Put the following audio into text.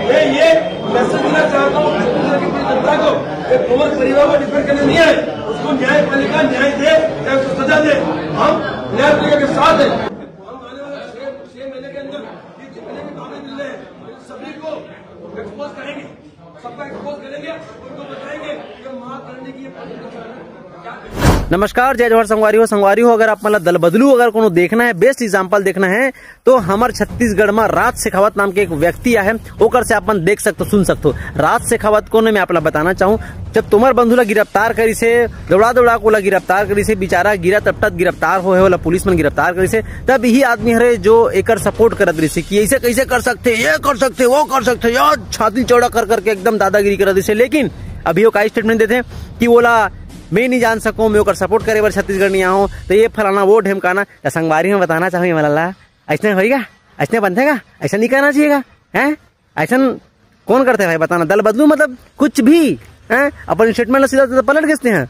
मैं ये मैसेज देना चाहता हूँ छत्तीसगढ़ की पूरी जनता को, पवन परिवार को डिफेंड करने नहीं आए, उसको न्यायपालिका न्याय दे या उसको सजा दे। हम न्यायपालिका के साथ है। हम आने वाले 6 महीने के अंदर ये जितने भी मामले मिल रहे हैं सभी को एक्सपोज करेंगे, सबका एक्सपोज करेंगे, उनको बताएंगे कि महाकरणी की नमस्कार, जय जवाहर संगवारी हो। अगर आप मतलब दल बदलू अगर को देखना है, बेस्ट एग्जाम्पल देखना है तो हमार छत्तीसगढ़ में राज शेखावत नाम के एक व्यक्ति है, ओकर से अपन देख सकते देख सकते। राज शेखावत को मैं आपला बताना चाहूँ, जब तुम्हार बंधु ला गिरफ्तार करी से, दौड़ा को ला गिरफ्तार करी से, बेचारा गिरा तब गिरफ्तार होए वाला पुलिस मन गिरफ्तार करी से, तब यही आदमी हरे जो एकर सपोर्ट करत रही कि ऐसे कैसे कर सकते, ये कर सकते, वो कर सकते, यार छाती चौड़ा कर करके एकदम दादागिरी कर रही। लेकिन अभी वो का स्टेटमेंट देते कि बोला मैं नहीं जान सकूं, मैं ओकर सपोर्ट करे बर छत्तीसगढ़ नहीं आऊँ, तो ये फलाना वो ढेमकाना। संगवारी में बताना चाहूँ मला ऐसा होगा, ऐसा बंधेगा, ऐसा नहीं करना चाहिएगा। है ऐसा कौन करते हैं भाई, बताना। दल बदलू मतलब कुछ भी है, अपन स्टेटमेंट सीधा पलट घेते हैं।